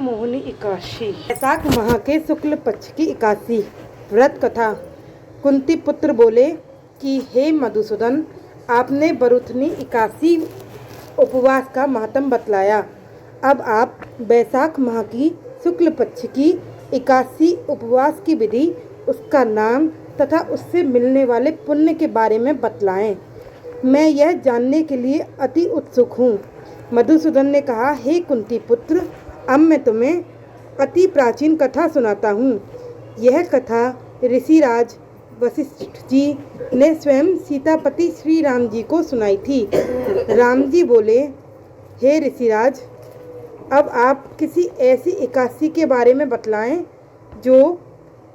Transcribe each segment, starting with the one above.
मोहिनी एकादशी। वैशाख माह के शुक्ल पक्ष की एकादशी व्रत कथा। कुंती पुत्र बोले कि हे मधुसूदन, आपने बरुथनी एकादशी उपवास का महत्व बतलाया। अब आप वैशाख माह की शुक्ल पक्ष की एकादशी उपवास की विधि, उसका नाम तथा उससे मिलने वाले पुण्य के बारे में बतलाएं। मैं यह जानने के लिए अति उत्सुक हूँ। मधुसूदन ने कहा, हे कुंती पुत्र, अब मैं तुम्हें अति प्राचीन कथा सुनाता हूँ। यह कथा ऋषिराज वशिष्ठ जी ने स्वयं सीतापति श्री राम जी को सुनाई थी। राम जी बोले, हे ऋषिराज, अब आप किसी ऐसी एकादशी के बारे में बतलाएं जो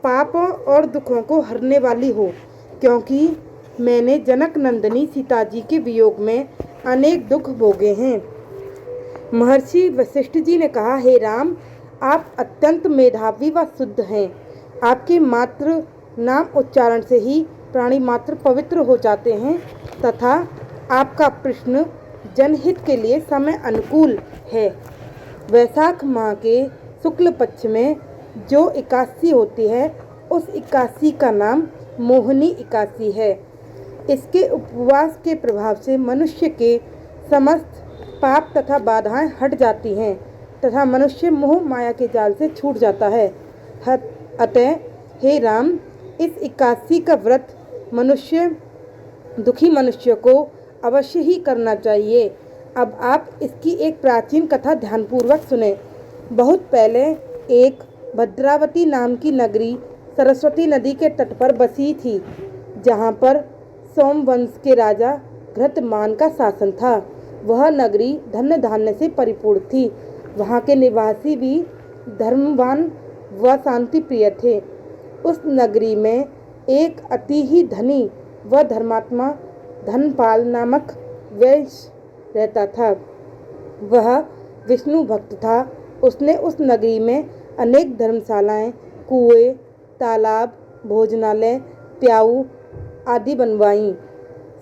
पापों और दुखों को हरने वाली हो, क्योंकि मैंने जनक नंदिनी सीता जी के वियोग में अनेक दुख भोगे हैं। महर्षि वशिष्ठ जी ने कहा, हे राम, आप अत्यंत मेधावी व शुद्ध हैं। आपके मात्र नाम उच्चारण से ही प्राणी मात्र पवित्र हो जाते हैं तथा आपका प्रश्न जनहित के लिए समय अनुकूल है। वैशाख माह के शुक्ल पक्ष में जो एकादशी होती है, उस एकादशी का नाम मोहिनी एकादशी है। इसके उपवास के प्रभाव से मनुष्य के समस्त पाप तथा बाधाएं हट जाती हैं तथा मनुष्य मोह माया के जाल से छूट जाता है। अतः हे राम, इस एकादशी का व्रत दुखी मनुष्य को अवश्य ही करना चाहिए। अब आप इसकी एक प्राचीन कथा ध्यानपूर्वक सुने। बहुत पहले एक भद्रावती नाम की नगरी सरस्वती नदी के तट पर बसी थी, जहाँ पर सोमवंश के राजा घृतमान का शासन था। वह नगरी धन धान्य से परिपूर्ण थी। वहाँ के निवासी भी धर्मवान व शांति प्रिय थे। उस नगरी में एक अति ही धनी व धर्मात्मा धनपाल नामक वैश्य रहता था। वह विष्णु भक्त था। उसने उस नगरी में अनेक धर्मशालाएं, कुएं, तालाब, भोजनालय, प्याऊ आदि बनवाईं।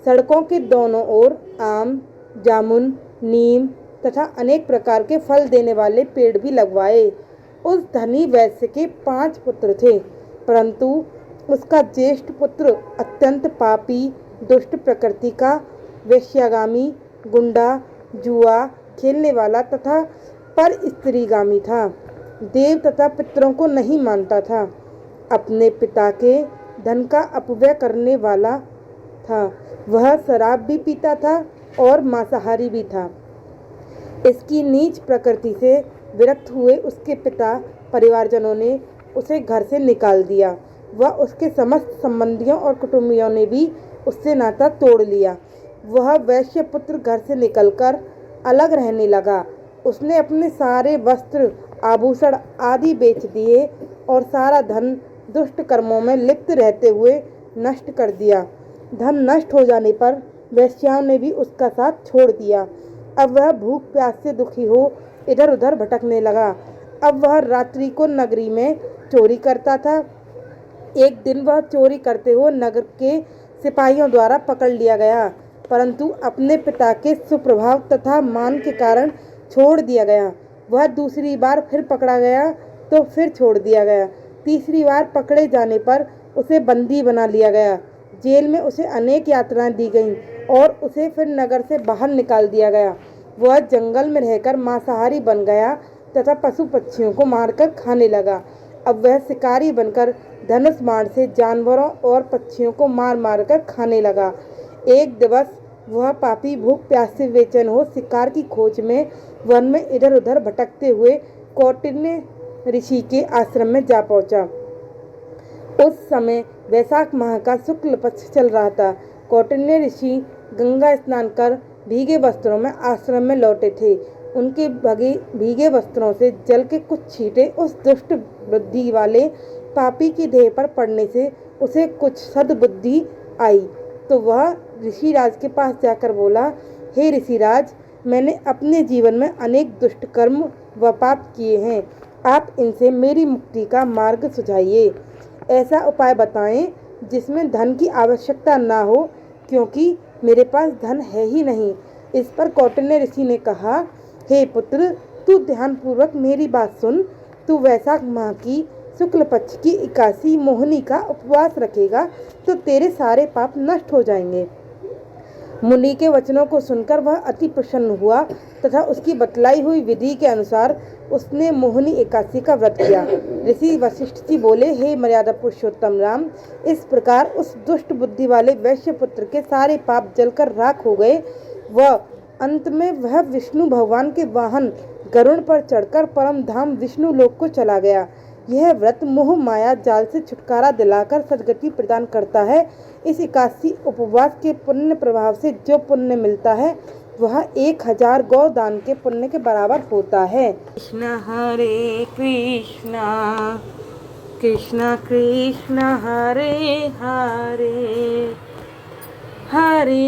सड़कों के दोनों ओर आम, जामुन, नीम तथा अनेक प्रकार के फल देने वाले पेड़ भी लगवाए। उस धनी वैश्य के 5 पुत्र थे, परंतु उसका ज्येष्ठ पुत्र अत्यंत पापी, दुष्ट प्रकृति का, वेश्यागामी, गुंडा, जुआ खेलने वाला तथा पर स्त्रीगामी था। देव तथा पितरों को नहीं मानता था। अपने पिता के धन का अपव्यय करने वाला था। वह शराब भी पीता था और मांसाहारी भी था। इसकी नीच प्रकृति से विरक्त हुए उसके पिता परिवारजनों ने उसे घर से निकाल दिया। वह उसके समस्त संबंधियों और कुटुंबियों ने भी उससे नाता तोड़ लिया। वह वैश्य पुत्र घर से निकलकर अलग रहने लगा। उसने अपने सारे वस्त्र, आभूषण आदि बेच दिए और सारा धन दुष्ट कर्मों में लिप्त रहते हुए नष्ट कर दिया। धन नष्ट हो जाने पर वेश्याओं ने भी उसका साथ छोड़ दिया। अब वह भूख प्यास से दुखी हो इधर उधर भटकने लगा। अब वह रात्रि को नगरी में चोरी करता था। एक दिन वह चोरी करते हुए नगर के सिपाहियों द्वारा पकड़ लिया गया, परंतु अपने पिता के सुप्रभाव तथा मान के कारण छोड़ दिया गया। वह दूसरी बार फिर पकड़ा गया तो फिर छोड़ दिया गया। तीसरी बार पकड़े जाने पर उसे बंदी बना लिया गया। जेल में उसे अनेक यातनाएं दी गईं और उसे फिर नगर से बाहर निकाल दिया गया। वह जंगल में रहकर मांसाहारी बन गया तथा पशु पक्षियों को मारकर खाने लगा। अब वह शिकारी बनकर धनुष बाण से जानवरों और पक्षियों को मार मार कर खाने लगा। एक दिवस वह पापी भूख प्यास से बेचैन हो शिकार की खोज में वन में इधर उधर भटकते हुए कौटिन्य ऋषि के आश्रम में जा पहुंचा। उस समय वैशाख माह का शुक्ल पक्ष चल रहा था। कौटिन्य ऋषि गंगा स्नान कर भीगे वस्त्रों में आश्रम में लौटे थे। उनके भीगे वस्त्रों से जल के कुछ छींटे उस दुष्ट बुद्धि वाले पापी की देह पर पड़ने से उसे कुछ सद्बुद्धि आई, तो वह ऋषिराज के पास जाकर बोला, हे ऋषिराज, मैंने अपने जीवन में अनेक दुष्ट कर्म व पाप किए हैं। आप इनसे मेरी मुक्ति का मार्ग सुझाइए। ऐसा उपाय बताएं जिसमें धन की आवश्यकता ना हो, क्योंकि मेरे पास धन है ही नहीं। इस पर कौटिन्य ऋषि ने कहा, हे पुत्र, तू ध्यानपूर्वक मेरी बात सुन। तू वैशाख माह की शुक्ल पक्ष की 81 मोहिनी का उपवास रखेगा तो तेरे सारे पाप नष्ट हो जाएंगे। मुनि के वचनों को सुनकर वह अति प्रसन्न हुआ तथा उसकी बतलाई हुई विधि के अनुसार उसने मोहिनी एकादशी का व्रत किया। ऋषि वशिष्ठ जी बोले, हे मर्यादा पुरुषोत्तम राम, इस प्रकार उस दुष्ट बुद्धि वाले वैश्य पुत्र के सारे पाप जलकर राख हो गए। वह अंत में वह विष्णु भगवान के वाहन गरुड़ पर चढ़कर परम धाम विष्णु लोक को चला गया। यह व्रत मोह माया जाल से छुटकारा दिलाकर सद्गति प्रदान करता है। इस 81 उपवास के पुण्य प्रभाव से जो पुण्य मिलता है वह 1000 गौ दान के पुण्य के बराबर होता है। कृष्ण हरे कृष्णा कृष्ण कृष्ण हरे हरे हरे